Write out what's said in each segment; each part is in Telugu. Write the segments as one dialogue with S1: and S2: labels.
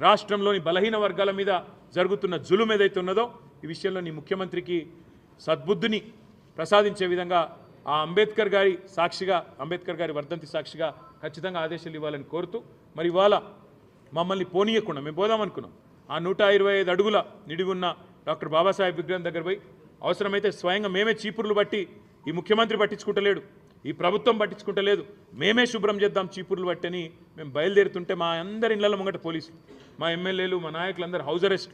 S1: రాష్ట్రంలోని బలహీన వర్గాల మీద జరుగుతున్న జులుం ఏదైతే ఉన్నదో ఈ విషయంలో నీ ముఖ్యమంత్రికి సద్బుద్ధిని ప్రసాదించే విధంగా ఆ అంబేద్కర్ గారి సాక్షిగా అంబేద్కర్ గారి వర్ధంతి సాక్షిగా ఖచ్చితంగా ఆదేశాలు ఇవ్వాలని కోరుతూ మరి ఇవాళ మమ్మల్ని పోనీయకుండా మేము పోదామనుకున్నాం ఆ 125 అడుగుల నిడివి ఉన్న డాక్టర్ బాబాసాహెబ్ విగ్రహం దగ్గర పోయి అవసరమైతే స్వయంగా మేమే చీపుర్లు బట్టి ఈ ముఖ్యమంత్రి పట్టించుకుంటలేడు ఈ ప్రభుత్వం పట్టించుకుంటలేదు మేమే శుభ్రం చేద్దాం చీపుర్లు బట్టని మేము బయలుదేరుతుంటే మా అందరి ఇళ్ల ముంగట పోలీసులు మా ఎమ్మెల్యేలు మా నాయకులందరూ హౌస్ అరెస్ట్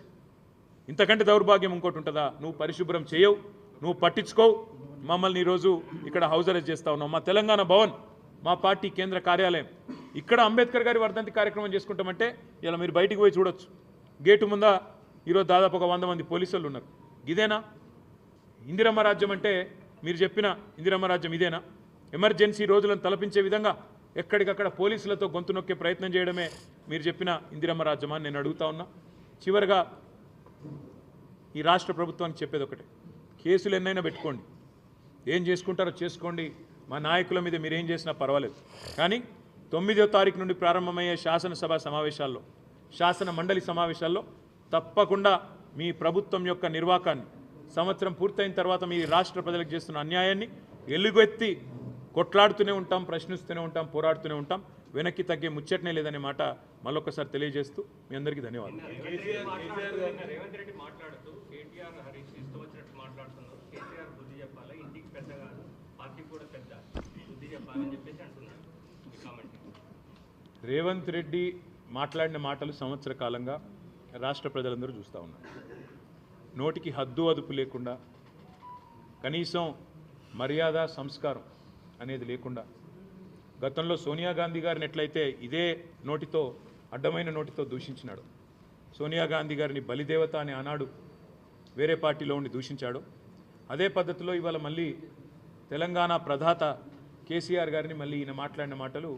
S1: ఇంతకంటే దౌర్భాగ్యం ఇంకోటి ఉంటుందా నువ్వు పరిశుభ్రం చేయవు నువ్వు పట్టించుకోవు మమ్మల్ని ఈరోజు ఇక్కడ హౌస్ అరెస్ట్ చేస్తా ఉన్నావు మా తెలంగాణ భవన్ మా పార్టీ కేంద్ర కార్యాలయం ఇక్కడ అంబేద్కర్ గారి వర్ధంతి కార్యక్రమం చేసుకుంటామంటే ఇలా మీరు బయటికి పోయి చూడొచ్చు గేటు ముందా ఈరోజు దాదాపు ఒక 100 మంది పోలీసులు ఉన్నారు ఇదేనా ఇందిరమ్మ రాజ్యం అంటే మీరు చెప్పిన ఇందిరమ్మ రాజ్యం ఇదేనా ఎమర్జెన్సీ రోజులను తలపించే విధంగా ఎక్కడికక్కడ పోలీసులతో గొంతు నొక్కే ప్రయత్నం చేయడమే మీరు చెప్పిన ఇందిరమ్మ రాజ్యమా నేను అడుగుతా ఉన్నా చివరిగా ఈ రాష్ట్ర ప్రభుత్వానికి చెప్పేది ఒకటే కేసులు ఎన్నైనా పెట్టుకోండి ఏం చేసుకుంటారో చేసుకోండి మా నాయకుల మీద మీరు ఏం చేసినా పర్వాలేదు కానీ 9వ తారీఖు నుండి ప్రారంభమయ్యే శాసనసభ సమావేశాల్లో శాసన మండలి సమావేశాల్లో తప్పకుండా మీ ప్రభుత్వం యొక్క నిర్వాకాన్ని సంవత్సరం పూర్తయిన తర్వాత మీ రాష్ట్ర ప్రజలకు చేస్తున్న అన్యాయాన్ని ఎలుగెత్తి కొట్లాడుతూనే ఉంటాం ప్రశ్నిస్తూనే ఉంటాం పోరాడుతూనే ఉంటాం వెనక్కి తగ్గే ముచ్చటనే లేదనే మాట మళ్ళొకసారి తెలియజేస్తూ మీ అందరికీ ధన్యవాదాలు రేవంత్ రెడ్డి మాట్లాడిన మాటలు సంవత్సర కాలంగా రాష్ట్ర ప్రజలందరూ చూస్తూ ఉన్నారు నోటికి హద్దు అదుపు లేకుండా కనీసం మర్యాద సంస్కారం అనేది లేకుండా గతంలో సోనియా గాంధీ గారిని ఎట్లయితే ఇదే నోటితో అడ్డమైన నోటితో దూషించినాడు సోనియా గాంధీ గారిని బలిదేవత అని ఆనాడు వేరే పార్టీలో ఉండి దూషించాడు అదే పద్ధతిలో ఇవాళ మళ్ళీ తెలంగాణ ప్రధాత కేసీఆర్ గారిని మళ్ళీ ఈయన మాట్లాడిన మాటలు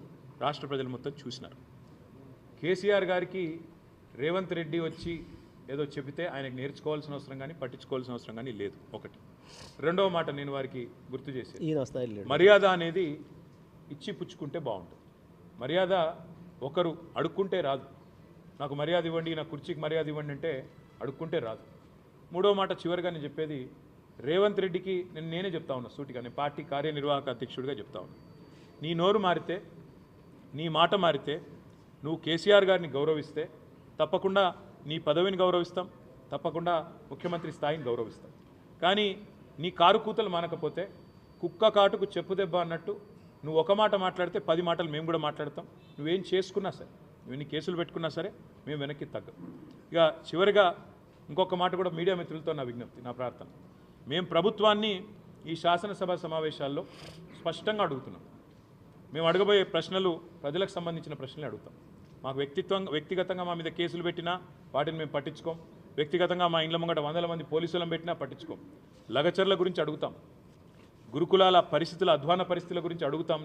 S1: రాష్ట్ర ప్రజలు మొత్తం చూసినారు కేసీఆర్ గారికి రేవంత్ రెడ్డి వచ్చి ఏదో చెబితే ఆయనకు నేర్చుకోవాల్సిన అవసరం కానీ పట్టించుకోవాల్సిన అవసరం కానీ లేదు ఒకటి రెండవ మాట నేను వారికి గుర్తు చేసేది మర్యాద అనేది ఇచ్చి పుచ్చుకుంటే బాగుంటుంది మర్యాద ఒకరు అడుక్కుంటే రాదు నాకు మర్యాద ఇవ్వండి నా కుర్చీకి మర్యాద ఇవ్వండి అంటే అడుక్కుంటే రాదు మూడో మాట చివరిగా నేను చెప్పేది రేవంత్ రెడ్డికి నేనే చెప్తా ఉన్నా సూటిగా నేను పార్టీ కార్యనిర్వాహక అధ్యక్షుడిగా చెప్తా ఉన్నా నీ నోరు మారితే నీ మాట మారితే నువ్వు కేసీఆర్ గారిని గౌరవిస్తే తప్పకుండా నీ పదవిని గౌరవిస్తాం తప్పకుండా ముఖ్యమంత్రి స్థాయిని గౌరవిస్తాం కానీ నీ కారు కూతలు మానకపోతే కుక్క కాటుకు చెప్పు దెబ్బ అన్నట్టు నువ్వు ఒక మాట మాట్లాడితే 10 మాటలు మేము కూడా మాట్లాడతాం నువ్వేం చేసుకున్నా సరే నువ్వు ఎన్ని కేసులు పెట్టుకున్నా సరే మేము వెనక్కి తగ్గం ఇక చివరిగా ఇంకొక మాట కూడా మీడియా మిత్రులతో నా విజ్ఞప్తి నా ప్రార్థన మేము ప్రభుత్వాన్ని ఈ శాసనసభ సమావేశాల్లో స్పష్టంగా అడుగుతున్నాం మేము అడగబోయే ప్రశ్నలు ప్రజలకు సంబంధించిన ప్రశ్నలే అడుగుతాం మాకు వ్యక్తిగతంగా మా మీద కేసులు పెట్టినా వాటిని మేము పట్టించుకోం వ్యక్తిగతంగా మా ఇండ్ల ముంగట 100 మంది పోలీసులను పెట్టినా పట్టించుకోం లగచర్ల గురించి అడుగుతాం గురుకులాల పరిస్థితుల అధ్వాన పరిస్థితుల గురించి అడుగుతాం